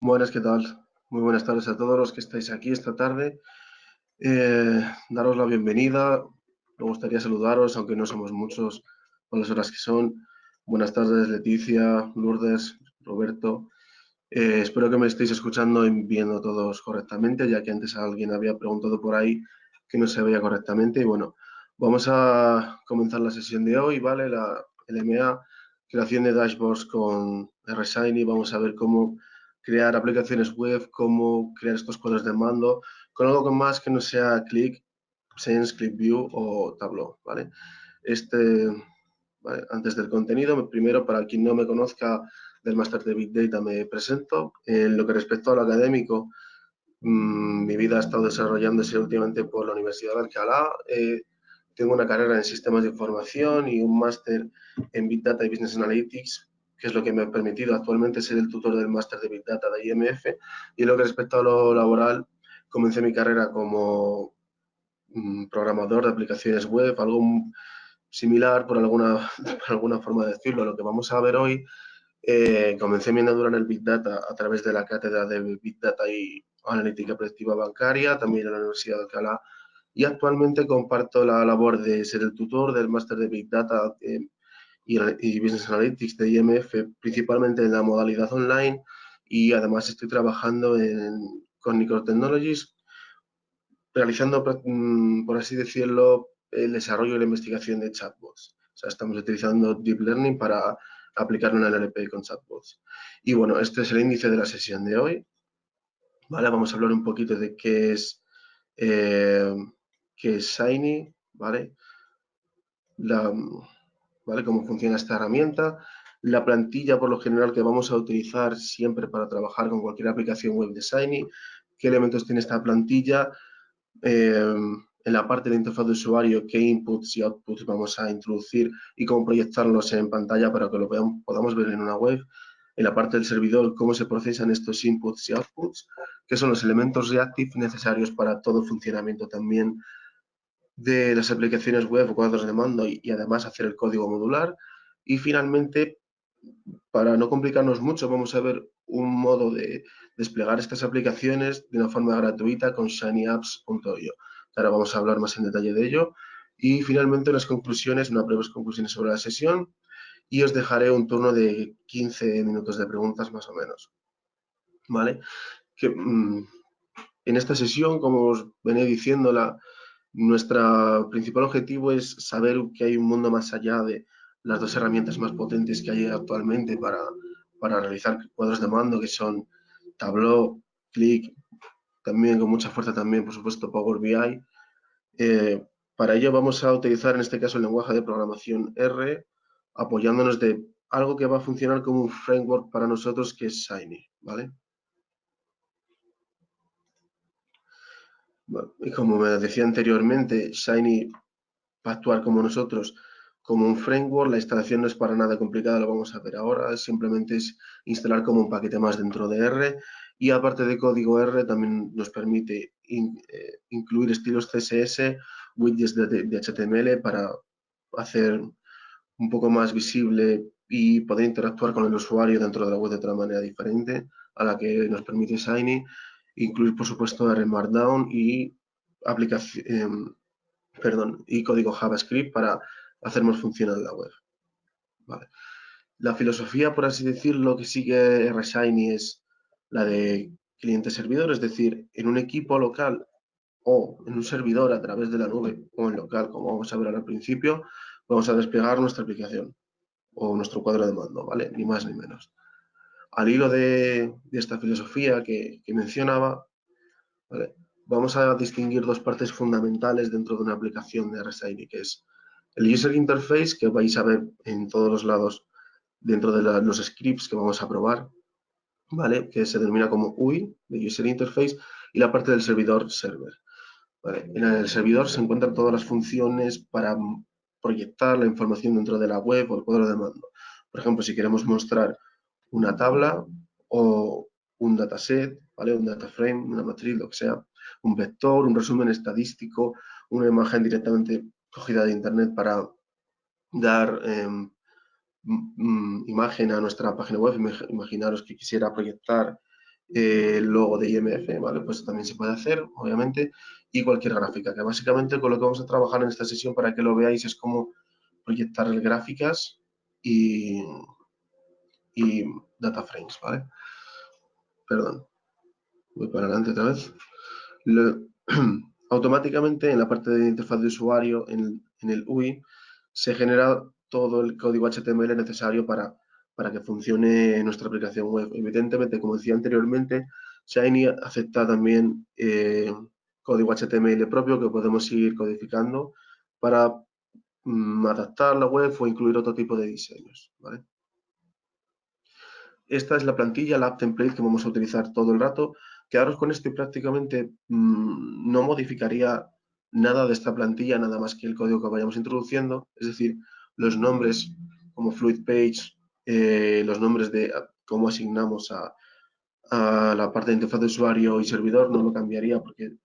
Buenas, ¿qué tal? Muy buenas tardes a todos los que estáis aquí esta tarde. Daros la bienvenida. Me gustaría saludaros, aunque no somos muchos con las horas que son. Buenas tardes, Leticia, Lourdes, Roberto. Espero que me estéis escuchando y viendo todos correctamente, ya que antes alguien había preguntado por ahí que no se veía correctamente. Y bueno, vamos a comenzar la sesión de hoy, ¿vale? La LMA, creación de dashboards con RShiny. Vamos a ver cómo crear aplicaciones web, cómo crear estos cuadros de mando, con algo con más que no sea Click, Sense, ClickView o Tableau, ¿vale? ¿Vale? Antes del contenido, primero, para quien no me conozca del máster de Big Data, me presento. En lo que respecta a lo académico, mi vida ha estado desarrollándose últimamente por la Universidad de Alcalá. Tengo una carrera en sistemas de información y un máster en Big Data y Business Analytics, que es lo que me ha permitido actualmente ser el tutor del máster de Big Data de IMF. Y en lo que respecta a lo laboral, comencé mi carrera como programador de aplicaciones web, algo similar por alguna forma de decirlo, a lo que vamos a ver hoy. Comencé mi andadura en el Big Data a través de la cátedra de Big Data y Analítica Predictiva Bancaria, también en la Universidad de Alcalá, y actualmente comparto la labor de ser el tutor del máster de Big Data y Business Analytics de IMF, principalmente en la modalidad online, y además estoy trabajando con Nicor Technologies, realizando, por así decirlo, el desarrollo y la investigación de chatbots. O sea, estamos utilizando Deep Learning para aplicarlo en el NLP con chatbots. Y bueno, este es el índice de la sesión de hoy. ¿Vale? Vamos a hablar un poquito de eh, qué es Shiny, ¿vale? La, ¿Vale? Cómo funciona esta herramienta. La plantilla, por lo general, que vamos a utilizar siempre para trabajar con cualquier aplicación web de Shiny. ¿Qué elementos tiene esta plantilla? En la parte de interfaz de usuario, qué inputs y outputs vamos a introducir y cómo proyectarlos en pantalla para que lo podamos ver en una web. En la parte del servidor, cómo se procesan estos inputs y outputs, qué son los elementos reactive necesarios para todo funcionamiento también de las aplicaciones web o cuadros de mando y además hacer el código modular. Y finalmente, para no complicarnos mucho, vamos a ver un modo de desplegar estas aplicaciones de una forma gratuita con shinyapps.io. Ahora vamos a hablar más en detalle de ello. Y finalmente unas conclusiones, unas breves conclusiones sobre la sesión, y os dejaré un turno de 15 minutos de preguntas más o menos. ¿Vale? En esta sesión, como os venía diciendo, nuestro principal objetivo es saber que hay un mundo más allá de las dos herramientas más potentes que hay actualmente para realizar cuadros de mando, que son Tableau, Click, también con mucha fuerza también, por supuesto, Power BI. Para ello vamos a utilizar en este caso el lenguaje de programación R, apoyándonos de algo que va a funcionar como un framework para nosotros, que es Shiny, ¿vale? Bueno, y como me decía anteriormente, Shiny va a actuar como nosotros, como un framework. La instalación no es para nada complicada, lo vamos a ver ahora. Simplemente es instalar como un paquete más dentro de R. Y aparte de código R, también nos permite incluir estilos CSS, widgets de HTML para hacer un poco más visible y poder interactuar con el usuario dentro de la web de otra manera diferente a la que nos permite Shiny. Incluir, por supuesto, R Markdown y aplicación, y código JavaScript para hacer más funcional la web. Vale. La filosofía, por así decirlo, que sigue RShiny es la de cliente-servidor, es decir, en un equipo local o en un servidor a través de la nube o en local, como vamos a ver al principio, vamos a desplegar nuestra aplicación o nuestro cuadro de mando, ¿vale? Ni más ni menos. Al hilo de esta filosofía que mencionaba, ¿vale? Vamos a distinguir dos partes fundamentales dentro de una aplicación de RSID, que es el User Interface, que vais a ver en todos los lados dentro de los scripts que vamos a probar, ¿vale? Que se denomina como UI, de User Interface, y la parte del servidor server. ¿Vale? En el servidor se encuentran todas las funciones para proyectar la información dentro de la web o el cuadro de mando. Por ejemplo, si queremos mostrar una tabla o un dataset, ¿vale? Un data frame, una matriz, lo que sea, un vector, un resumen estadístico, una imagen directamente cogida de internet para dar imagen a nuestra página web. Imaginaros que quisiera proyectar el logo de IMF, ¿vale? Pues también se puede hacer, obviamente, y cualquier gráfica, que básicamente con lo que vamos a trabajar en esta sesión para que lo veáis es cómo proyectar gráficas y data frames, ¿vale? Perdón, voy para adelante otra vez. Automáticamente en la parte de interfaz de usuario, en el UI, se genera todo el código HTML necesario para que funcione nuestra aplicación web. Evidentemente, como decía anteriormente, Shiny acepta también código HTML propio que podemos ir codificando para adaptar la web o incluir otro tipo de diseños, ¿vale? Esta es la plantilla, la app template que vamos a utilizar todo el rato. Quedaros con esto y prácticamente no modificaría nada de esta plantilla, nada más que el código que vayamos introduciendo. Es decir, los nombres como Fluid Page, los nombres de cómo asignamos a la parte de interfaz de usuario y servidor, no lo cambiaría porque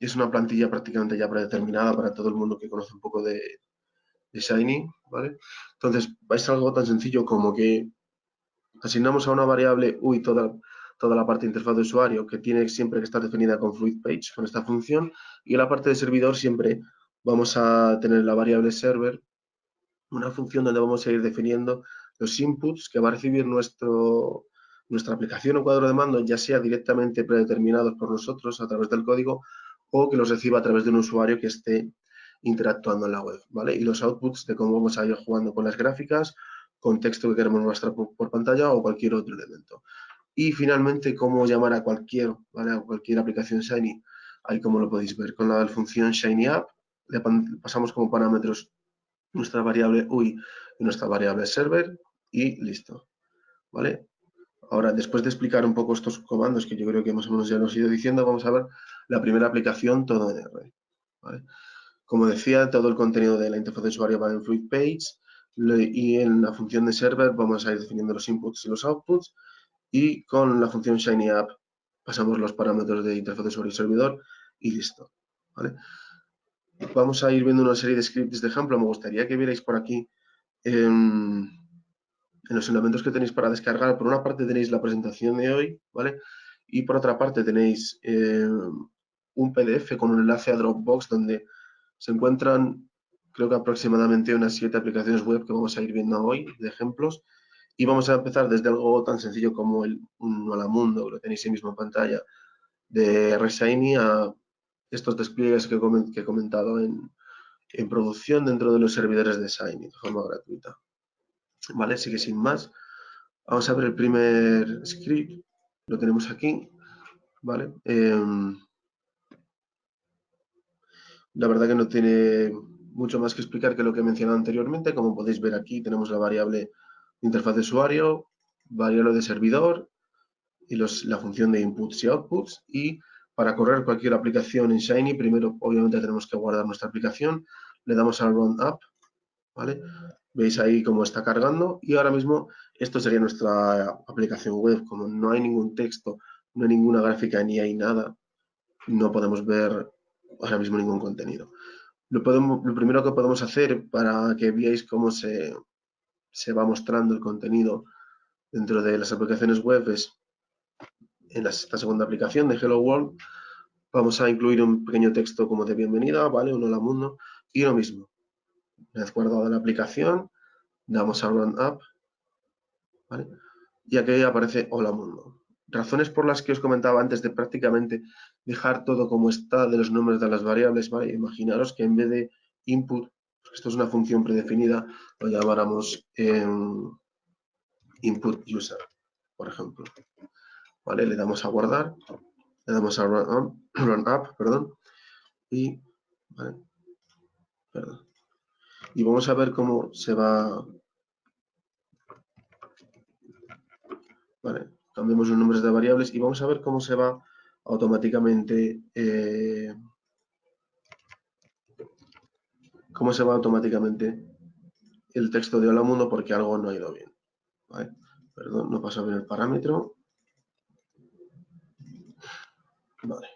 es una plantilla prácticamente ya predeterminada para todo el mundo que conoce un poco de Shiny, ¿vale? Entonces, es algo tan sencillo como que asignamos a una variable UI toda la parte de interfaz de usuario que tiene siempre que estar definida con FluidPage, con esta función, y en la parte de servidor siempre vamos a tener la variable server, una función donde vamos a ir definiendo los inputs que va a recibir nuestra aplicación o cuadro de mando, ya sea directamente predeterminados por nosotros a través del código o que los reciba a través de un usuario que esté interactuando en la web, ¿vale? Y los outputs de cómo vamos a ir jugando con las gráficas, con texto que queremos mostrar por pantalla o cualquier otro elemento. Y finalmente, cómo llamar a cualquier, ¿vale? A cualquier aplicación Shiny. Ahí como lo podéis ver, con la función Shiny App, le pasamos como parámetros nuestra variable UI y nuestra variable server y listo, ¿vale? Ahora, después de explicar un poco estos comandos que yo creo que más o menos ya nos he ido diciendo, vamos a ver la primera aplicación, todo en R, ¿vale? Como decía, todo el contenido de la interfaz de usuario va en FluidPage y en la función de server vamos a ir definiendo los inputs y los outputs y con la función ShinyApp pasamos los parámetros de interfaz de usuario y servidor y listo, ¿vale? Vamos a ir viendo una serie de scripts de ejemplo. Me gustaría que vierais por aquí en los elementos que tenéis para descargar. Por una parte tenéis la presentación de hoy, ¿vale? Y por otra parte tenéis un PDF con un enlace a Dropbox donde se encuentran, creo que aproximadamente unas 7 aplicaciones web que vamos a ir viendo hoy, de ejemplos. Y vamos a empezar desde algo tan sencillo como un Hola Mundo, que lo tenéis ahí mismo en pantalla, de RShiny a estos despliegues que he comentado en producción dentro de los servidores de Shiny de forma gratuita. ¿Vale? Así que sin más, vamos a ver el primer script, lo tenemos aquí, ¿vale? La verdad que no tiene mucho más que explicar que lo que he mencionado anteriormente. Como podéis ver aquí, tenemos la variable interfaz de usuario, variable de servidor y la función de inputs y outputs. Y para correr cualquier aplicación en Shiny, primero obviamente tenemos que guardar nuestra aplicación. Le damos al Run App, ¿vale? Veis ahí cómo está cargando y ahora mismo esto sería nuestra aplicación web. Como no hay ningún texto, no hay ninguna gráfica ni hay nada, no podemos ver ahora mismo ningún contenido. Lo primero que podemos hacer para que veáis cómo se va mostrando el contenido dentro de las aplicaciones web es en esta segunda aplicación de Hello World. Vamos a incluir un pequeño texto como de bienvenida, ¿vale? Un hola mundo. Y lo mismo, una vez guardada la aplicación, damos a Run App, ¿vale? Y aquí aparece hola mundo. Razones por las que os comentaba antes de prácticamente dejar todo como está de los nombres de las variables, ¿vale? Imaginaros que en vez de input, esto es una función predefinida, lo llamáramos input user, por ejemplo. ¿Vale? Le damos a guardar, le damos a run up, perdón, y, ¿vale? Perdón. Y vamos a ver cómo se va. Vale, cambiamos los nombres de variables y vamos a ver cómo se va automáticamente el texto de hola mundo porque algo no ha ido bien. ¿Vale? Perdón, no pasa bien el parámetro. Vale.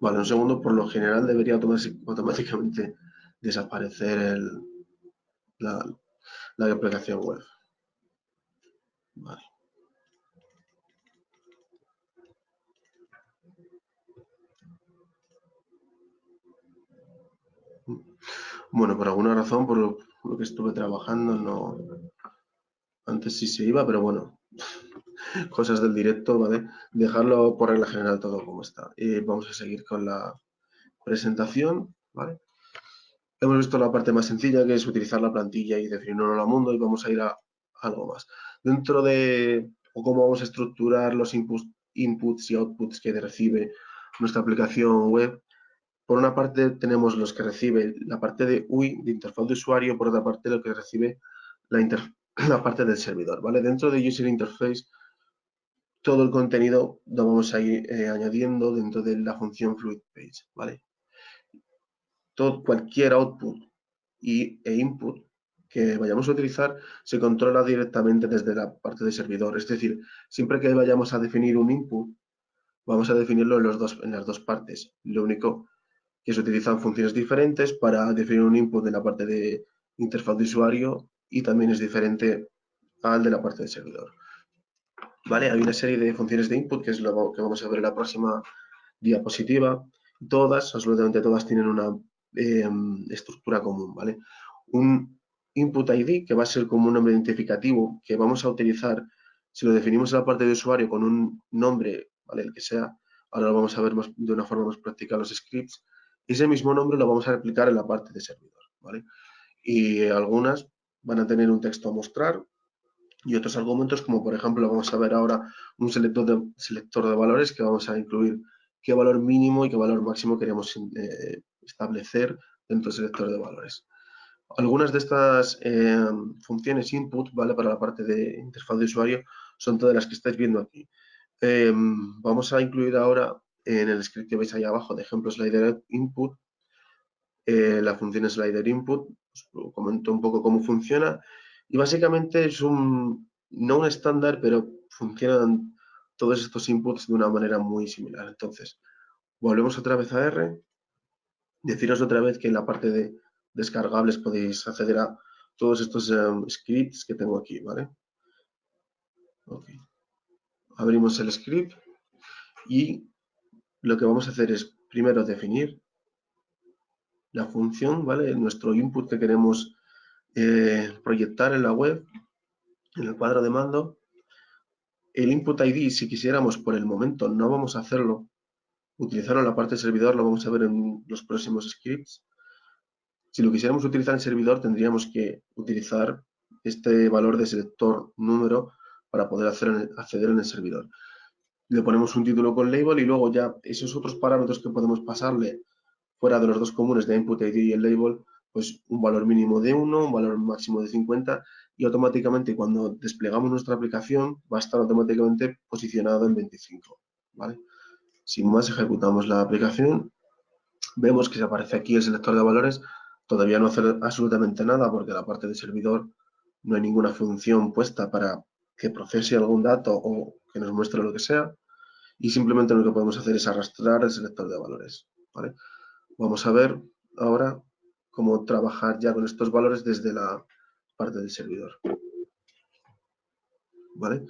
Vale, un segundo, por lo general debería automáticamente desaparecer la aplicación web. Vale. Bueno, por alguna razón, por lo que estuve trabajando, no. Antes sí se iba, pero bueno, cosas del directo, ¿vale? Dejarlo por regla general todo como está. Y vamos a seguir con la presentación, ¿vale? Hemos visto la parte más sencilla, que es utilizar la plantilla y definir un hola mundo, y vamos a ir a algo más. Dentro de cómo vamos a estructurar los inputs y outputs que recibe nuestra aplicación web, por una parte tenemos los que recibe la parte de UI, de interfaz de usuario, por otra parte lo que recibe la parte del servidor, ¿vale? Dentro de User Interface, todo el contenido lo vamos a ir añadiendo dentro de la función FluidPage, ¿vale? Cualquier output e input que vayamos a utilizar se controla directamente desde la parte de servidor. Es decir, siempre que vayamos a definir un input, vamos a definirlo en las dos partes. Lo único que se utilizan funciones diferentes para definir un input de la parte de interfaz de usuario y también es diferente al de la parte de servidor. ¿Vale? Hay una serie de funciones de input que es lo que vamos a ver en la próxima diapositiva. Todas, absolutamente todas, tienen una estructura común, ¿vale? Un input ID, que va a ser como un nombre identificativo, que vamos a utilizar, si lo definimos en la parte de usuario con un nombre, ¿vale? El que sea, ahora lo vamos a ver de una forma más práctica los scripts, ese mismo nombre lo vamos a replicar en la parte de servidor, ¿vale? Y algunas van a tener un texto a mostrar y otros argumentos, como por ejemplo vamos a ver ahora un selector de valores que vamos a incluir qué valor mínimo y qué valor máximo queremos establecer dentro del selector de valores. Algunas de estas funciones input, ¿vale? Para la parte de interfaz de usuario son todas las que estáis viendo aquí. Vamos a incluir ahora en el script que veis ahí abajo de ejemplo slider input, la función slider input, os comento un poco cómo funciona y básicamente es no un estándar, pero funcionan todos estos inputs de una manera muy similar. Entonces, volvemos otra vez a R, deciros otra vez que en la parte de descargables podéis acceder a todos estos scripts que tengo aquí, ¿vale? Okay. Abrimos el script y lo que vamos a hacer es primero definir la función, ¿vale? Nuestro input que queremos proyectar en la web, en el cuadro de mando. El input ID, si quisiéramos, por el momento no vamos a hacerlo, utilizarlo en la parte de servidor, lo vamos a ver en los próximos scripts. Si lo quisiéramos utilizar en servidor, tendríamos que utilizar este valor de selector número para poder acceder en el servidor. Le ponemos un título con label y luego ya esos otros parámetros que podemos pasarle fuera de los dos comunes de input ID y el label, pues un valor mínimo de 1, un valor máximo de 50 y automáticamente cuando desplegamos nuestra aplicación va a estar automáticamente posicionado en 25, ¿vale? Sin más, ejecutamos la aplicación, vemos que se aparece aquí el selector de valores, todavía no hace absolutamente nada porque la parte de servidor no hay ninguna función puesta para que procese algún dato o que nos muestre lo que sea y simplemente lo que podemos hacer es arrastrar el selector de valores, ¿vale? Vamos a ver ahora cómo trabajar ya con estos valores desde la parte del servidor, ¿vale?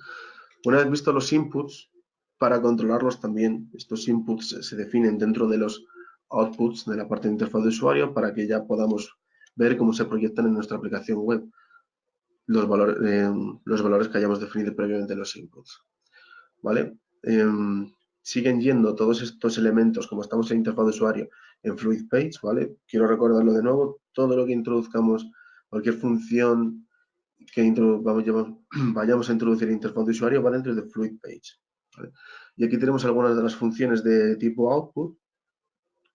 Una vez visto los inputs, para controlarlos también, estos inputs se definen dentro de los outputs de la parte de interfaz de usuario para que ya podamos ver cómo se proyectan en nuestra aplicación web los valores que hayamos definido previamente en los inputs, ¿vale? Siguen yendo todos estos elementos, como estamos en interfaz de usuario, en FluidPage, ¿vale? Quiero recordarlo de nuevo, todo lo que introduzcamos, cualquier función que vayamos a introducir en interfaz de usuario va dentro de FluidPage, ¿vale? Y aquí tenemos algunas de las funciones de tipo output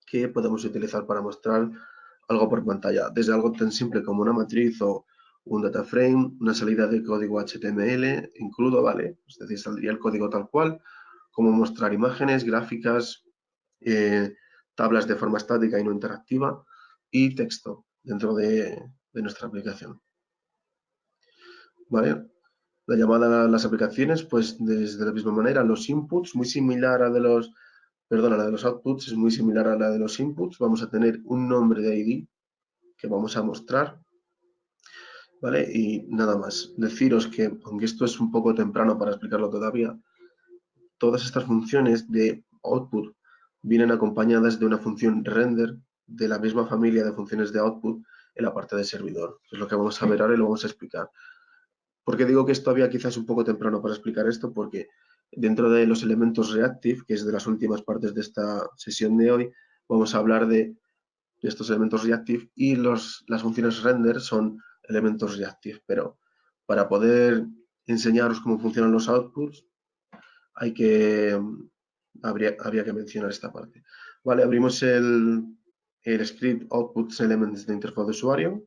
que podemos utilizar para mostrar algo por pantalla, desde algo tan simple como una matriz o un data frame, una salida de código HTML en crudo, ¿vale? Es decir, saldría el código tal cual, como mostrar imágenes, gráficas, tablas de forma estática y no interactiva y texto dentro de nuestra aplicación, ¿vale? La llamada a las aplicaciones, pues desde la misma manera, los inputs, muy similar a la de los outputs, es muy similar a la de los inputs. Vamos a tener un nombre de ID, que vamos a mostrar, ¿vale? Y nada más. Deciros que, aunque esto es un poco temprano para explicarlo todavía, todas estas funciones de output vienen acompañadas de una función render de la misma familia de funciones de output en la parte de servidor. Es lo que vamos a ver ahora y lo vamos a explicar. ¿Por qué digo que es todavía quizás un poco temprano para explicar esto? Porque dentro de los elementos reactive, que es de las últimas partes de esta sesión de hoy, vamos a hablar de estos elementos reactive y las funciones render son elementos reactive. Pero para poder enseñaros cómo funcionan los outputs, habría que mencionar esta parte. Vale, abrimos el script outputs elements de interfaz de usuario.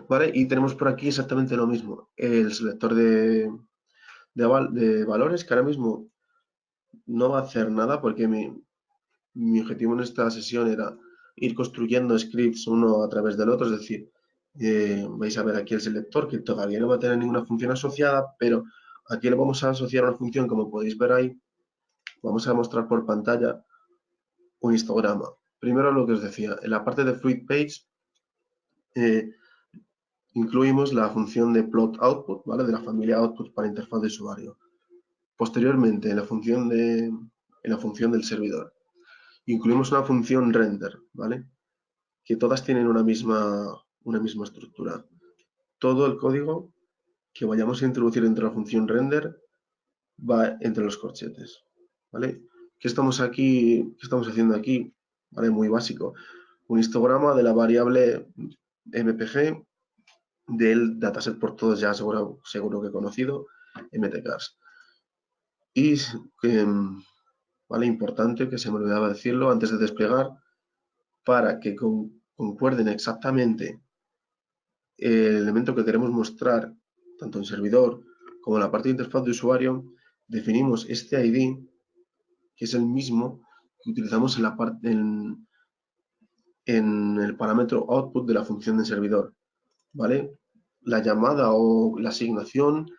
Vale, y tenemos por aquí exactamente lo mismo. El selector de valores, que ahora mismo no va a hacer nada porque mi objetivo en esta sesión era ir construyendo scripts uno a través del otro, es decir, vais a ver aquí el selector que todavía no va a tener ninguna función asociada, pero aquí le vamos a asociar una función, como podéis ver ahí, vamos a mostrar por pantalla un histograma. Primero lo que os decía, en la parte de Fluid Page incluimos la función de plot output, ¿vale? De la familia output para interfaz de usuario. Posteriormente, en la función del servidor, incluimos una función render, ¿vale? Que todas tienen una misma estructura. Todo el código que vayamos a introducir dentro de la función render va entre los corchetes, ¿vale? ¿Qué estamos haciendo aquí? ¿Vale? Muy básico. Un histograma de la variable mpg del dataset por todos ya seguro que conocido, mtcars. Y vale, importante que se me olvidaba decirlo antes de desplegar, para que concuerden exactamente el elemento que queremos mostrar, tanto en servidor como en la parte de interfaz de usuario, definimos este ID, que es el mismo que utilizamos en el parámetro output de la función de servidor, ¿vale? La llamada o la asignación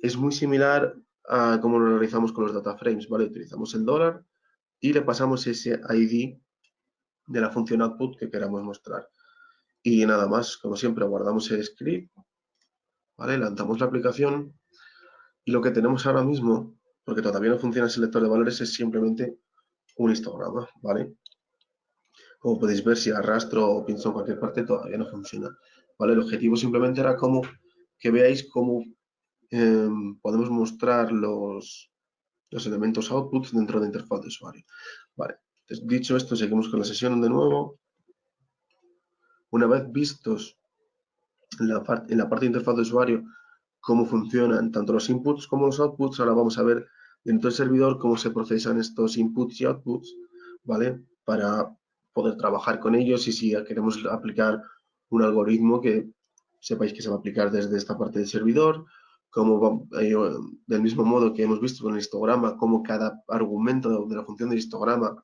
es muy similar a cómo lo realizamos con los data frames, ¿vale? Utilizamos el dólar y le pasamos ese ID de la función output que queramos mostrar. Y nada más, como siempre, guardamos el script, ¿vale? Lanzamos la aplicación y lo que tenemos ahora mismo, porque todavía no funciona el selector de valores, es simplemente un histograma, ¿vale? Como podéis ver, si arrastro o pincho en cualquier parte, todavía no funciona, ¿vale? El objetivo simplemente era que veáis cómo podemos mostrar los elementos outputs dentro de interfaz de usuario. Vale, entonces, dicho esto, seguimos con la sesión de nuevo. Una vez vistos en la parte de interfaz de usuario cómo funcionan tanto los inputs como los outputs, ahora vamos a ver dentro del servidor cómo se procesan estos inputs y outputs, ¿vale? Para poder trabajar con ellos y si queremos aplicar un algoritmo que sepáis que se va a aplicar desde esta parte del servidor, del mismo modo que hemos visto con el histograma, cómo cada argumento de la función del histograma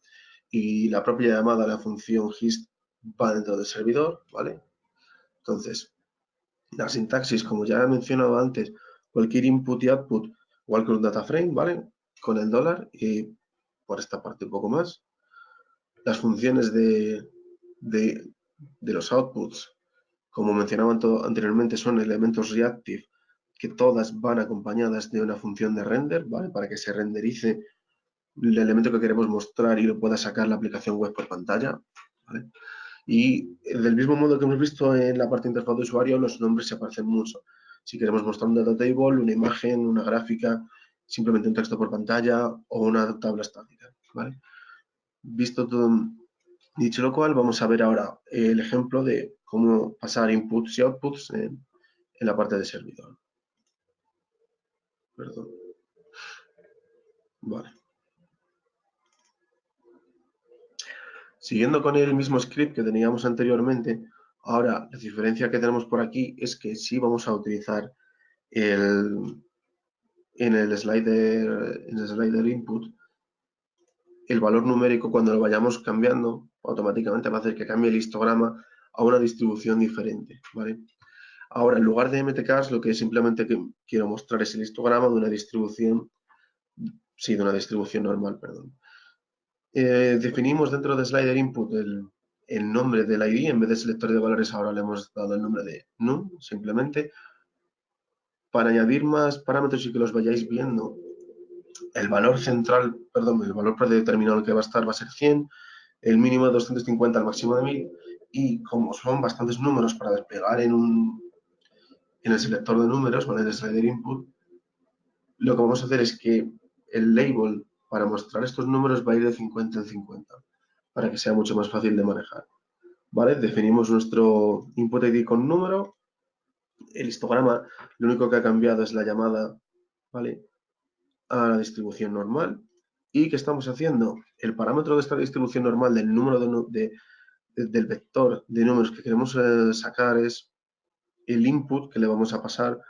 y la propia llamada a la función hist va dentro del servidor, ¿vale? Entonces, la sintaxis, como ya he mencionado antes, cualquier input y output, igual que un data frame, ¿vale? Con el dólar y por esta parte un poco más. Las funciones de los outputs, como mencionaba anteriormente, son elementos reactive que todas van acompañadas de una función de render, ¿vale? Para que se renderice el elemento que queremos mostrar y lo pueda sacar la aplicación web por pantalla, ¿vale? Y del mismo modo que hemos visto en la parte de interfaz de usuario, los nombres se aparecen mucho. Si queremos mostrar un data table, una imagen, una gráfica, simplemente un texto por pantalla o una tabla estática, ¿vale? Visto todo, dicho lo cual, vamos a ver ahora el ejemplo de cómo pasar inputs y outputs en la parte de servidor. Perdón. Vale. Siguiendo con el mismo script que teníamos anteriormente, ahora la diferencia que tenemos por aquí es que sí vamos a utilizar en el slider input, el valor numérico cuando lo vayamos cambiando, automáticamente va a hacer que cambie el histograma a una distribución diferente, ¿vale? Ahora, en lugar de mtcars, lo que simplemente quiero mostrar es el histograma de una distribución, de una distribución normal, perdón. Definimos dentro de slider input el nombre del ID, en vez de selector de valores ahora le hemos dado el nombre de num, simplemente. Para añadir más parámetros y que los vayáis viendo, el valor central, perdón, el valor predeterminado que va a estar va a ser 100, el mínimo de 250, el máximo de 1000, y como son bastantes números para desplegar en el selector de números, ¿vale? De slider input, lo que vamos a hacer es que el label para mostrar estos números va a ir de 50 en 50, para que sea mucho más fácil de manejar. ¿Vale? Definimos nuestro input ID con número. El histograma, lo único que ha cambiado es la llamada, ¿vale?, a la distribución normal. ¿Y qué estamos haciendo? El parámetro de esta distribución normal del número del vector de números que queremos sacar es el input que le vamos a pasar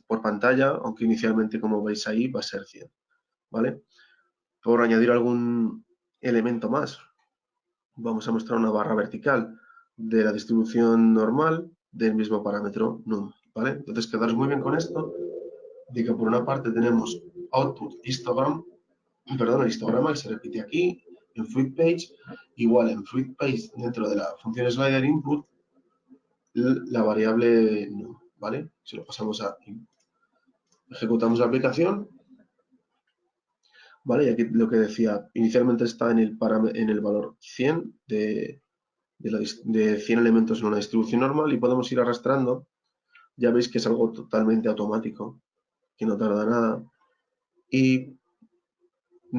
por pantalla, aunque inicialmente, como veis ahí, va a ser 100. ¿Vale? Por añadir algún elemento más, vamos a mostrar una barra vertical de la distribución normal del mismo parámetro num. ¿Vale? Entonces, quedaros muy bien con esto, de que por una parte tenemos output histogram, perdón, el histograma que se repite aquí, en fruit page, igual en fruit page dentro de la función slider input, la variable num, ¿vale? Si lo pasamos a ejecutamos la aplicación, ¿vale? Y aquí lo que decía, inicialmente está en el valor 100 de 100 elementos en una distribución normal y podemos ir arrastrando. Ya veis que es algo totalmente automático, que no tarda nada y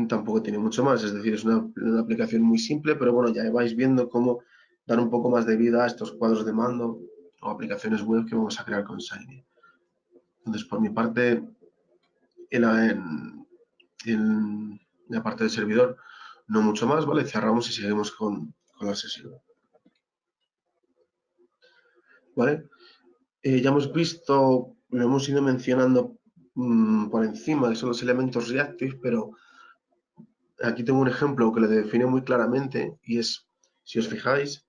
tampoco tiene mucho más, es decir, es una aplicación muy simple, pero bueno, ya vais viendo cómo dar un poco más de vida a estos cuadros de mando o aplicaciones web que vamos a crear con Shiny. Entonces, por mi parte, en la parte del servidor, no mucho más, ¿vale? Cerramos y seguimos con la sesión. ¿Vale? Ya hemos visto, lo hemos ido mencionando por encima, que son los elementos reactive, pero aquí tengo un ejemplo que lo define muy claramente y es, si os fijáis,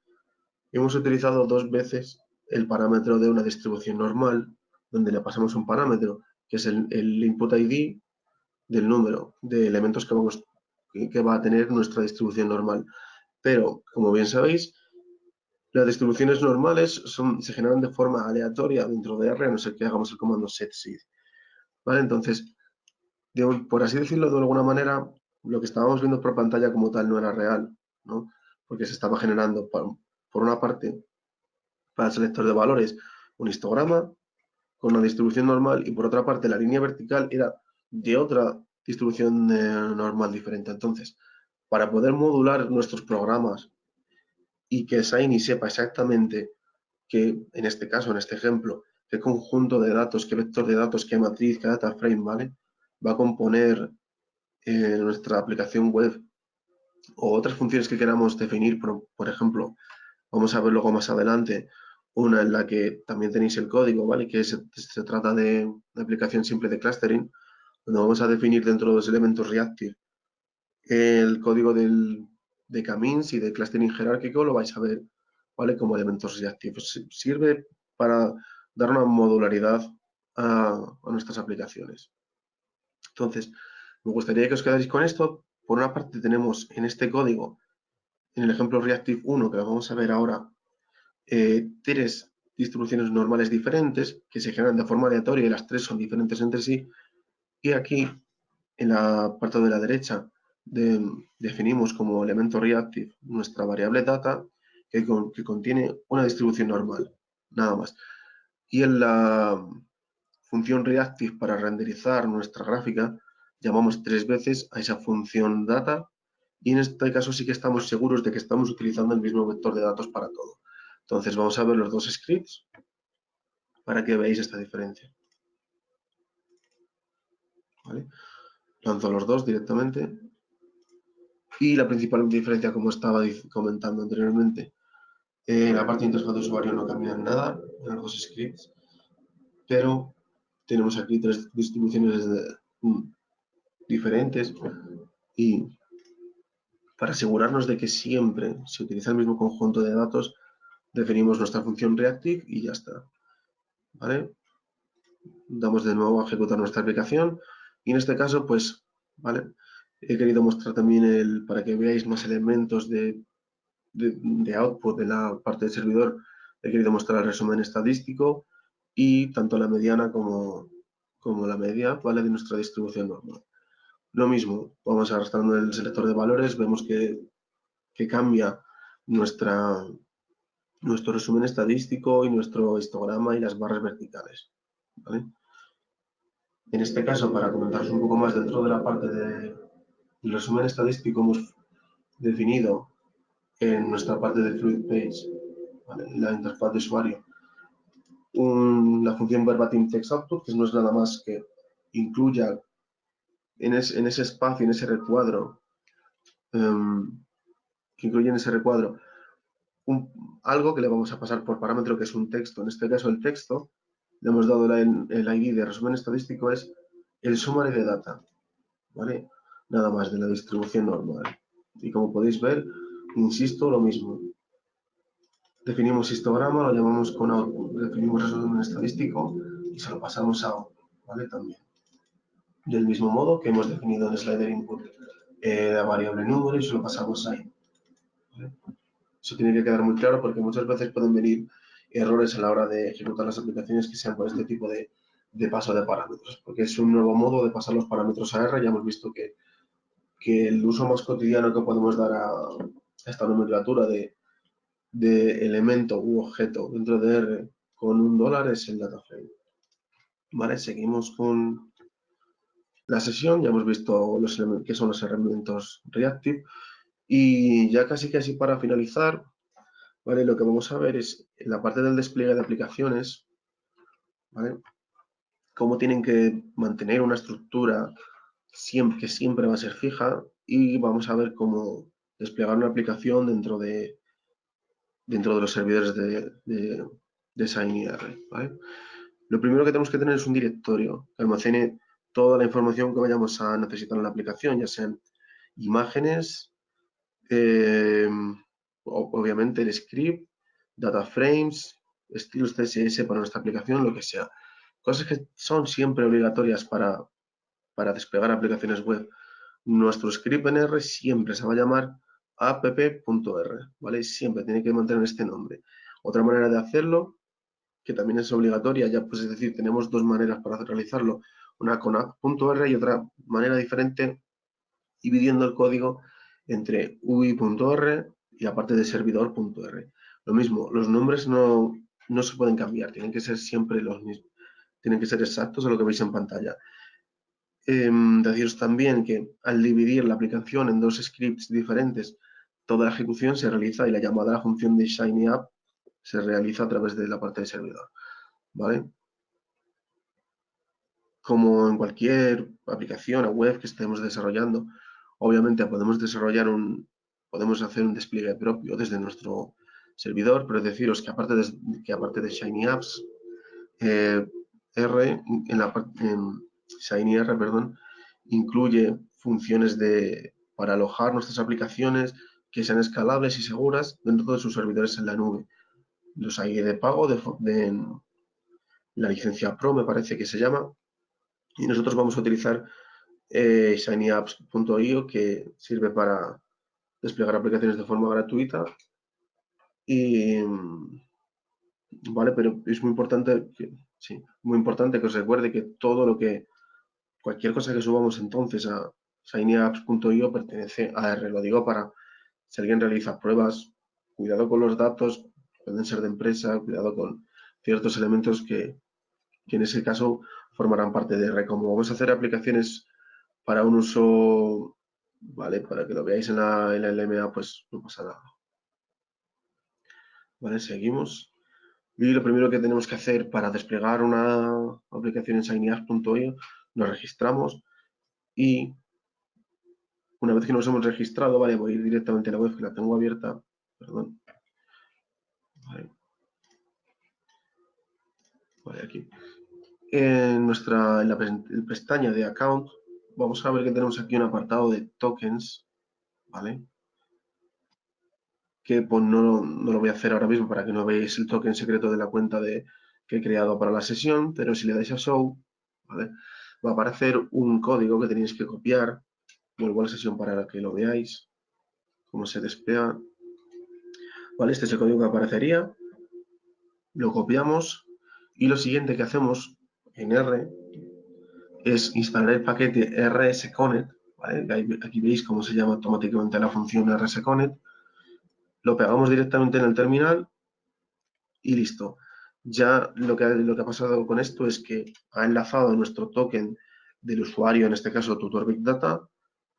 hemos utilizado 2 veces el parámetro de una distribución normal, donde le pasamos un parámetro, que es el input ID del número de elementos que va a tener nuestra distribución normal. Pero, como bien sabéis, las distribuciones normales se generan de forma aleatoria dentro de R, a no ser que hagamos el comando setseed. ¿Vale? Entonces, por así decirlo de alguna manera, lo que estábamos viendo por pantalla como tal no era real, ¿no? Porque se estaba generando, por una parte, para el selector de valores, un histograma con una distribución normal y por otra parte la línea vertical era de otra distribución normal diferente. Entonces, para poder modular nuestros programas y que Shiny sepa exactamente que, en este caso, en este ejemplo, qué conjunto de datos, qué vector de datos, qué matriz, qué data frame, ¿vale?, va a componer nuestra aplicación web o otras funciones que queramos definir, por ejemplo, vamos a ver luego más adelante una en la que también tenéis el código, ¿vale?, que se trata de una aplicación simple de clustering, donde vamos a definir dentro de los elementos reactive el código de camins y de clustering jerárquico, lo vais a ver, ¿vale?, como elementos reactive. Sirve para dar una modularidad a nuestras aplicaciones. Entonces, me gustaría que os quedarais con esto. Por una parte tenemos en este código, en el ejemplo Reactive 1, que lo vamos a ver ahora, 3 distribuciones normales diferentes que se generan de forma aleatoria y las 3 son diferentes entre sí. Y aquí, en la parte de la derecha, definimos como elemento reactive nuestra variable data que contiene una distribución normal, nada más. Y en la función reactive para renderizar nuestra gráfica, llamamos 3 veces a esa función data y en este caso sí que estamos seguros de que estamos utilizando el mismo vector de datos para todo. Entonces vamos a ver los 2 scripts para que veáis esta diferencia. ¿Vale? Lanzo los 2 directamente. Y la principal diferencia, como estaba comentando anteriormente, la parte de interfaz de usuario no cambia en nada en los 2 scripts, pero tenemos aquí 3 distribuciones diferentes y para asegurarnos de que siempre se utiliza el mismo conjunto de datos, definimos nuestra función reactive y ya está. ¿Vale? Damos de nuevo a ejecutar nuestra aplicación y en este caso, pues, ¿vale?, He querido mostrar también para que veáis más elementos de output de la parte del servidor. He querido mostrar el resumen estadístico y tanto la mediana como la media, ¿vale? De nuestra distribución normal. Lo mismo, vamos arrastrando el selector de valores, vemos que cambia nuestro resumen estadístico y nuestro histograma y las barras verticales, ¿vale? En este caso, para comentaros un poco más dentro de la parte del resumen estadístico, hemos definido en nuestra parte de Fluid Page, ¿vale? La interfaz de usuario, la función verbatim text output, que no es nada más que incluya en ese espacio, en ese recuadro, que incluye en ese recuadro algo que le vamos a pasar por parámetro, que es un texto. En este caso, el texto, le hemos dado el ID de resumen estadístico, es el summary de data, ¿vale? Nada más de la distribución normal. Y como podéis ver, insisto, lo mismo. Definimos histograma, lo llamamos con output, definimos resumen estadístico y se lo pasamos a output, ¿vale? También. Del mismo modo que hemos definido en slider input la variable número y se lo pasamos ahí, ¿vale? Eso tiene que quedar muy claro porque muchas veces pueden venir errores a la hora de ejecutar las aplicaciones que sean por este tipo de paso de parámetros, porque es un nuevo modo de pasar los parámetros a R. Ya hemos visto que el uso más cotidiano que podemos dar a esta nomenclatura de elemento u objeto dentro de R con $1 es el data frame. Vale, seguimos con la sesión. Ya hemos visto qué son los elementos reactive y ya casi para finalizar, ¿vale? Lo que vamos a ver es en la parte del despliegue de aplicaciones, ¿vale? Cómo tienen que mantener una estructura que siempre va a ser fija, y vamos a ver cómo desplegar una aplicación dentro de los servidores de SignER, ¿vale? Lo primero que tenemos que tener es un directorio que almacene toda la información que vayamos a necesitar en la aplicación, ya sean imágenes, obviamente el script, data frames, estilos CSS para nuestra aplicación, lo que sea. Cosas que son siempre obligatorias para desplegar aplicaciones web. Nuestro script en R siempre se va a llamar app.r, ¿vale? Siempre tiene que mantener este nombre. Otra manera de hacerlo, que también es obligatoria, ya pues es decir, tenemos dos maneras para realizarlo, una con app.r y otra manera diferente, dividiendo el código entre UI.r y aparte de servidor.r. Lo mismo, los nombres no se pueden cambiar, tienen que ser siempre los mismos, tienen que ser exactos a lo que veis en pantalla. Deciros también que al dividir la aplicación en dos scripts diferentes, toda la ejecución se realiza y la llamada a la función de ShinyApp se realiza a través de la parte de servidor, ¿vale? Como en cualquier aplicación o web que estemos desarrollando, obviamente podemos hacer un despliegue propio desde nuestro servidor, pero deciros que aparte de Shiny Apps, Shiny R, perdón, incluye funciones para alojar nuestras aplicaciones que sean escalables y seguras dentro de sus servidores en la nube. Los hay de pago, de la licencia Pro, me parece que se llama, y nosotros vamos a utilizar shinyapps.io, que sirve para desplegar aplicaciones de forma gratuita. Y vale, pero es muy importante que os recuerde que cualquier cosa que subamos entonces a shinyapps.io pertenece a R. Lo digo para si alguien realiza pruebas, cuidado con los datos, pueden ser de empresa, cuidado con ciertos elementos que en ese caso formarán parte de R. Como vamos a hacer aplicaciones para un uso, ¿vale? Para que lo veáis en la LMA, pues no pasa nada. Vale, seguimos. Y lo primero que tenemos que hacer para desplegar una aplicación en shinyapps.io, nos registramos y una vez que nos hemos registrado, vale, voy a ir directamente a la web que la tengo abierta, perdón. Vale, aquí. En la pestaña de account, vamos a ver que tenemos aquí un apartado de tokens, ¿vale? Que pues no lo voy a hacer ahora mismo para que no veáis el token secreto de la cuenta que he creado para la sesión, pero si le dais a show, ¿vale? Va a aparecer un código que tenéis que copiar vuelvo a la sesión para que lo veáis, cómo se despliega. Vale, este es el código que aparecería, lo copiamos y lo siguiente que hacemos en R es instalar el paquete rsconnect, ¿vale? Aquí veis cómo se llama automáticamente la función rsconnect, lo pegamos directamente en el terminal y listo. Ya lo que ha pasado con esto es que ha enlazado nuestro token del usuario, en este caso Tutor Big Data,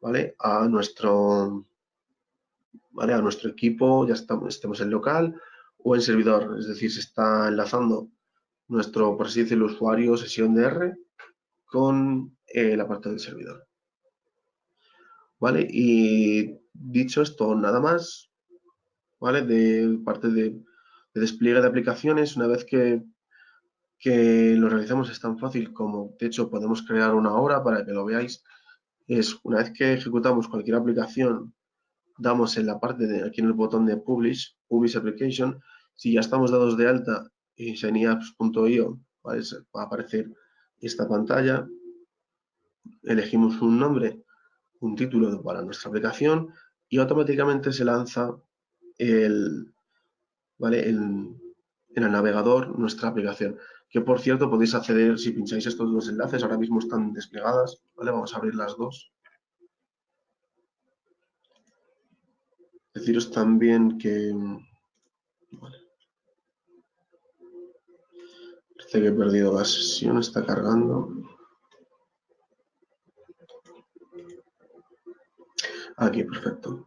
¿vale? A nuestro equipo, ya estemos en local o en servidor, es decir, se está enlazando nuestro, por así decirlo, usuario sesión de R con la parte del servidor. ¿Vale? Y dicho esto, nada más, ¿vale? De parte de despliegue de aplicaciones, una vez que lo realizamos es tan fácil como, de hecho, podemos crear una hora para que lo veáis. Es una vez que ejecutamos cualquier aplicación, damos en la parte de aquí en el botón de Publish Application. Si ya estamos dados de alta en shinyapps.io, ¿vale? Va a aparecer esta pantalla. Elegimos un nombre, un título para nuestra aplicación y automáticamente se lanza ¿vale? en el navegador nuestra aplicación. Que por cierto podéis acceder, si pincháis estos dos enlaces, ahora mismo están desplegadas. ¿Vale? Vamos a abrir las dos. Deciros también que... Vale. Parece que he perdido la sesión, está cargando. Aquí, perfecto.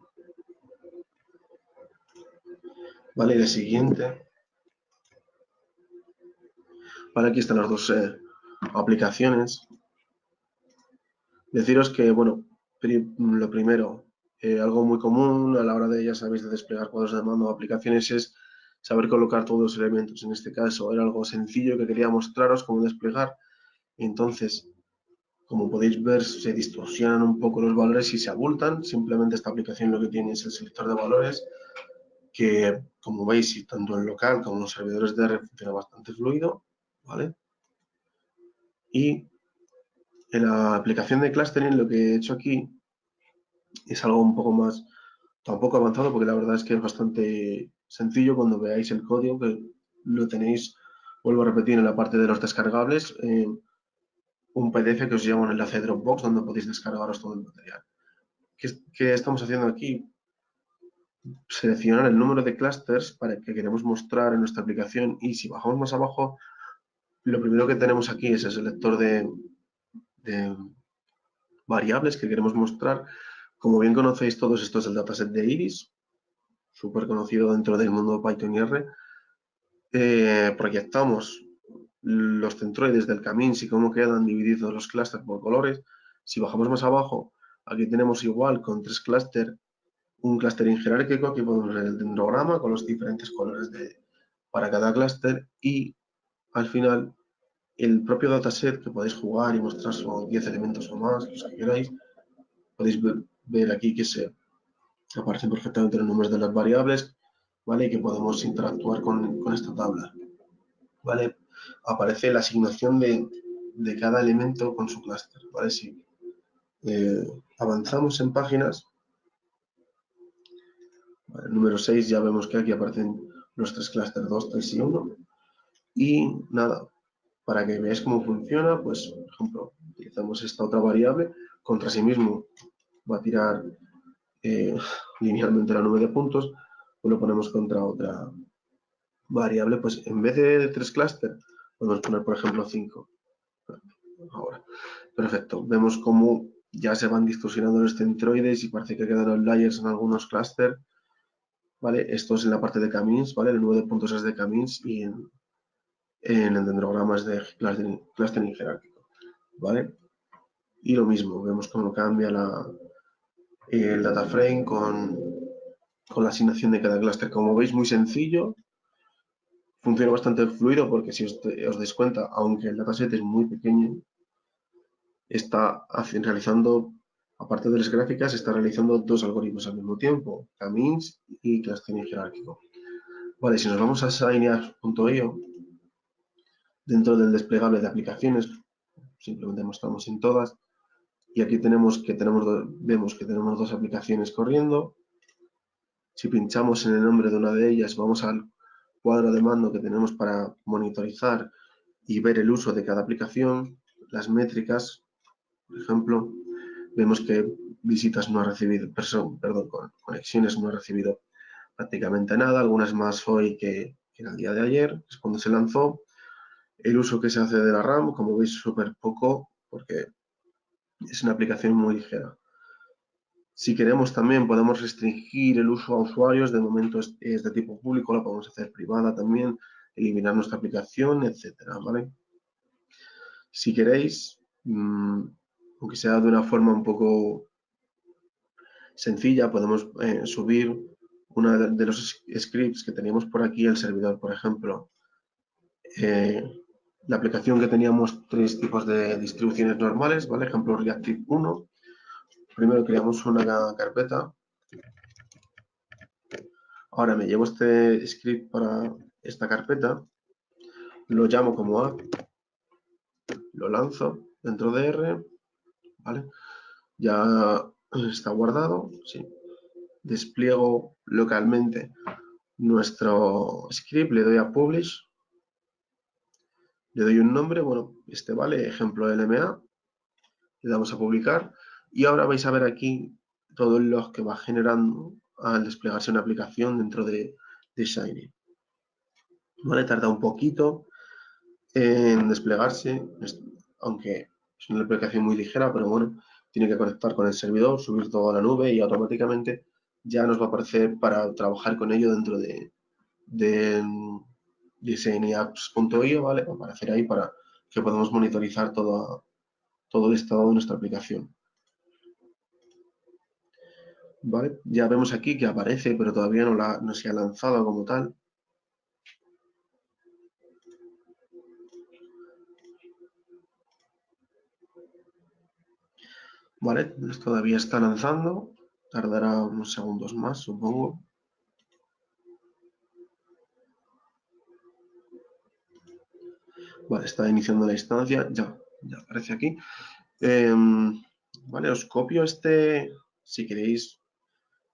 Vale, y la siguiente. Vale, aquí están las dos aplicaciones. Deciros que, bueno, lo primero, algo muy común a la hora de, ya sabéis, de desplegar cuadros de mando o aplicaciones es saber colocar todos los elementos. En este caso era algo sencillo que quería mostraros cómo desplegar. Entonces, como podéis ver, se distorsionan un poco los valores y se abultan. Simplemente esta aplicación lo que tiene es el selector de valores que, como veis, tanto en local como en los servidores de R funciona bastante fluido, ¿vale? Y en la aplicación de clustering lo que he hecho aquí es algo un poco más, tampoco avanzado, porque la verdad es que es bastante sencillo cuando veáis el código, que lo tenéis, vuelvo a repetir, en la parte de los descargables, un PDF que os lleva un enlace de Dropbox donde podéis descargaros todo el material. ¿Qué estamos haciendo aquí? Seleccionar el número de clusters para que queremos mostrar en nuestra aplicación y si bajamos más abajo, lo primero que tenemos aquí es el selector de variables que queremos mostrar. Como bien conocéis todos, esto es el dataset de Iris, súper conocido dentro del mundo de Python y R. Proyectamos los centroides del camins y cómo quedan divididos los clústeres por colores. Si bajamos más abajo, aquí tenemos igual con tres clústeres, un clustering jerárquico, aquí podemos ver el dendrograma con los diferentes colores para cada clúster y al final el propio dataset que podéis jugar y mostrar son 10 elementos o más, los que queráis. Podéis ver aquí que aparecen perfectamente los nombres de las variables, ¿vale? Y que podemos interactuar con esta tabla, ¿vale? Aparece la asignación de cada elemento con su clúster, ¿vale? Si avanzamos en páginas, ¿vale? Número 6 ya vemos que aquí aparecen los tres clústeres 2, 3 y 1. Y nada, para que veáis cómo funciona, pues, por ejemplo, utilizamos esta otra variable, contra sí mismo va a tirar linealmente la nube de puntos, pues lo ponemos contra otra variable, pues en vez de 3 clústeres, podemos poner, por ejemplo, 5. Ahora, perfecto. Vemos cómo ya se van distorsionando los centroides y parece que quedan los layers en algunos clústeres, ¿vale? Esto es en la parte de camins, ¿vale? El 9 de puntos es de camins y en el dendrograma es de clustering jerárquico, ¿vale? Y lo mismo, vemos cómo cambia el data frame con la asignación de cada clúster. Como veis, muy sencillo, funciona bastante fluido porque si os dais cuenta, aunque el dataset es muy pequeño, está realizando, aparte de las gráficas, está realizando dos algoritmos al mismo tiempo, camins y clustering jerárquico. Vale, si nos vamos a shinyapps.io, dentro del desplegable de aplicaciones, simplemente mostramos en todas, Y aquí vemos que tenemos dos aplicaciones corriendo. Si pinchamos en el nombre de una de ellas, vamos al cuadro de mando que tenemos para monitorizar y ver el uso de cada aplicación, las métricas, por ejemplo, vemos que visitas no ha recibido, conexiones no ha recibido prácticamente nada, algunas más hoy que el día de ayer, es cuando se lanzó. El uso que se hace de la RAM, como veis, súper poco, porque es una aplicación muy ligera. Si queremos también podemos restringir el uso a usuarios, de momento es de tipo público, la podemos hacer privada también, eliminar nuestra aplicación, etcétera, ¿vale? Si queréis, aunque sea de una forma un poco sencilla, podemos subir uno de los scripts que teníamos por aquí, el servidor, por ejemplo. La aplicación que teníamos tres tipos de distribuciones normales, ¿vale? Ejemplo, Reactive 1. Primero creamos una carpeta. Ahora me llevo este script para esta carpeta, lo llamo como app, lo lanzo dentro de R, ¿vale? Ya está guardado, sí. Despliego localmente nuestro script, le doy a Publish, le doy un nombre, bueno, este vale, ejemplo LMA, le damos a publicar y ahora vais a ver aquí todo el log que va generando al desplegarse una aplicación dentro de Shiny. ¿Vale? Tarda un poquito en desplegarse, aunque es una aplicación muy ligera, pero bueno, tiene que conectar con el servidor, subir todo a la nube y automáticamente ya nos va a aparecer para trabajar con ello dentro de shanyapps.io, ¿vale? Va a aparecer ahí para que podamos monitorizar todo el estado de nuestra aplicación. ¿Vale? Ya vemos aquí que aparece, pero todavía no se ha lanzado como tal. Vale, todavía está lanzando. Tardará unos segundos más, supongo. Vale, está iniciando la instancia. Ya aparece aquí. Vale, os copio si queréis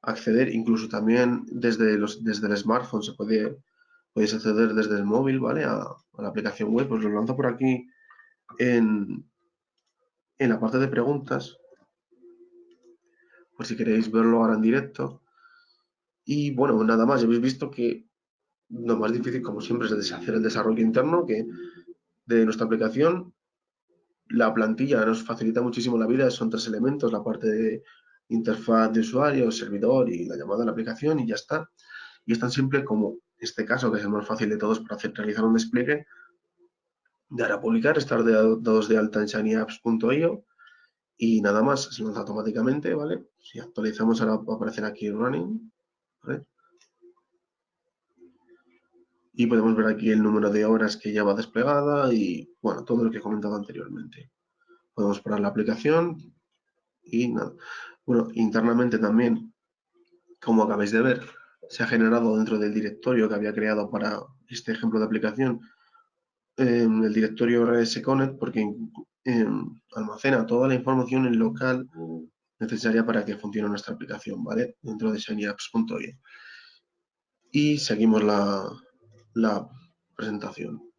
acceder, incluso también desde el smartphone podéis acceder desde el móvil, ¿vale? A la aplicación web. Os lo lanzo por aquí en la parte de preguntas, por si queréis verlo ahora en directo. Y bueno, nada más, ya habéis visto que lo más difícil, como siempre, es hacer el desarrollo interno de nuestra aplicación. La plantilla nos facilita muchísimo la vida, son tres elementos, la parte de interfaz de usuario, servidor y la llamada a la aplicación y ya está. Y es tan simple como este caso, que es el más fácil de todos para realizar un despliegue, dar a publicar, estar dados de alta en shinyapps.io y nada más, se lanza automáticamente, ¿vale? Si actualizamos ahora va a aparecer aquí running, ¿vale? Y podemos ver aquí el número de horas que ya va desplegada y, bueno, todo lo que he comentado anteriormente. Podemos parar la aplicación y nada. Bueno, internamente también, como acabáis de ver, se ha generado dentro del directorio que había creado para este ejemplo de aplicación, el directorio rsconnect, porque almacena toda la información en local necesaria para que funcione nuestra aplicación, ¿vale? Dentro de shinyapps.io. Y seguimos la presentación.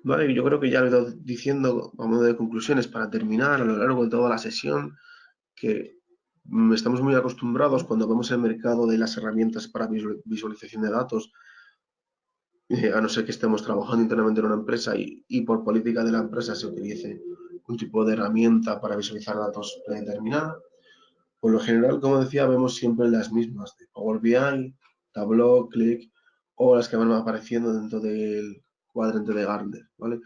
Vale, yo creo que ya lo he ido diciendo a modo de conclusiones para terminar a lo largo de toda la sesión, que estamos muy acostumbrados cuando vemos el mercado de las herramientas para visualización de datos, a no ser que estemos trabajando internamente en una empresa y por política de la empresa se utilice un tipo de herramienta para visualizar datos predeterminada. Por lo general, como decía, vemos siempre las mismas, de Power BI, Tableau, Qlik o las que van apareciendo dentro del cuadrante de Gartner, ¿vale?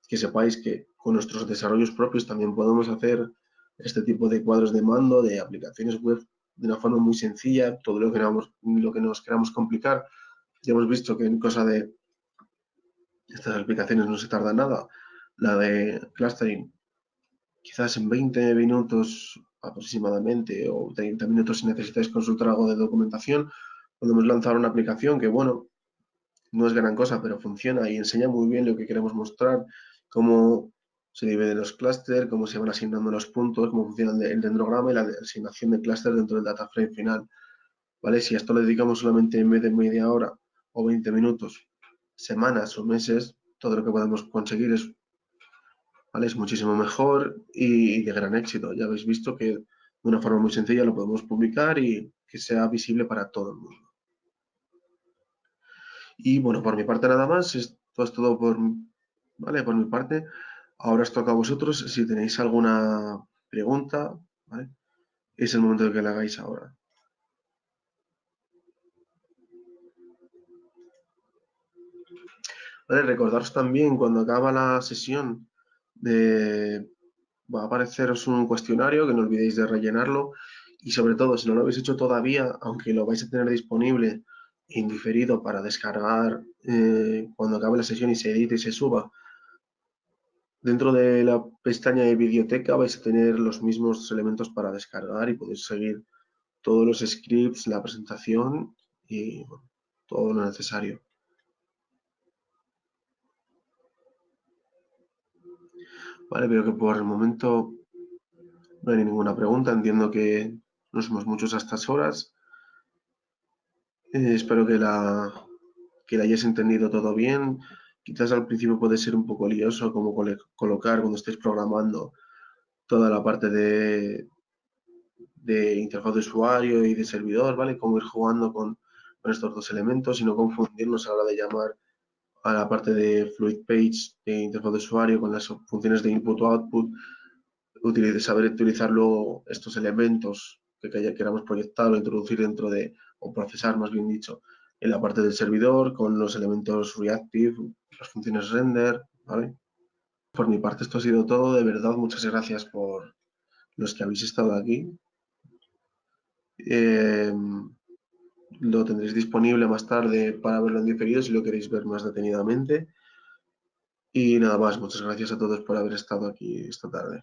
Que sepáis que con nuestros desarrollos propios también podemos hacer este tipo de cuadros de mando, de aplicaciones web de una forma muy sencilla, todo lo que nos queramos complicar. Ya hemos visto que en cosa de estas aplicaciones no se tarda nada. La de clustering, quizás en 20 minutos aproximadamente o 30 minutos si necesitáis consultar algo de documentación, podemos lanzar una aplicación que, bueno, no es gran cosa, pero funciona y enseña muy bien lo que queremos mostrar, cómo se dividen los clústeres, cómo se van asignando los puntos, cómo funciona el dendrograma y la asignación de clúster dentro del data frame final. ¿Vale? Si a esto le dedicamos solamente en vez de media hora o 20 minutos, semanas o meses, todo lo que podemos conseguir es, ¿vale? Es muchísimo mejor y de gran éxito. Ya habéis visto que de una forma muy sencilla lo podemos publicar y que sea visible para todo el mundo. Y bueno, por mi parte nada más, esto es todo ¿vale? Por mi parte. Ahora os toca a vosotros. Si tenéis alguna pregunta, ¿vale? Es el momento de que la hagáis ahora. ¿Vale? Recordaros también cuando acaba la sesión va a apareceros un cuestionario que no olvidéis de rellenarlo y sobre todo si no lo habéis hecho todavía, aunque lo vais a tener disponible indiferido para descargar cuando acabe la sesión y se edite y se suba, dentro de la pestaña de biblioteca vais a tener los mismos elementos para descargar y podéis seguir todos los scripts, la presentación y bueno, todo lo necesario. Vale, veo que por el momento no hay ninguna pregunta. Entiendo que no somos muchos a estas horas. Espero que la hayáis entendido todo bien. Quizás al principio puede ser un poco lioso como colocar cuando estéis programando toda la parte de interfaz de usuario y de servidor, ¿vale? Cómo ir jugando con estos dos elementos y no confundirnos a la hora de llamar a la parte de Fluid Page de interfaz de usuario con las funciones de input o output, saber utilizar luego estos elementos que queramos proyectar o introducir dentro de, o procesar más bien dicho, en la parte del servidor con los elementos reactive, las funciones render, ¿vale? Por mi parte esto ha sido todo, de verdad muchas gracias por los que habéis estado aquí. Eh, lo tendréis disponible más tarde para verlo en diferido si lo queréis ver más detenidamente. Y nada más, muchas gracias a todos por haber estado aquí esta tarde.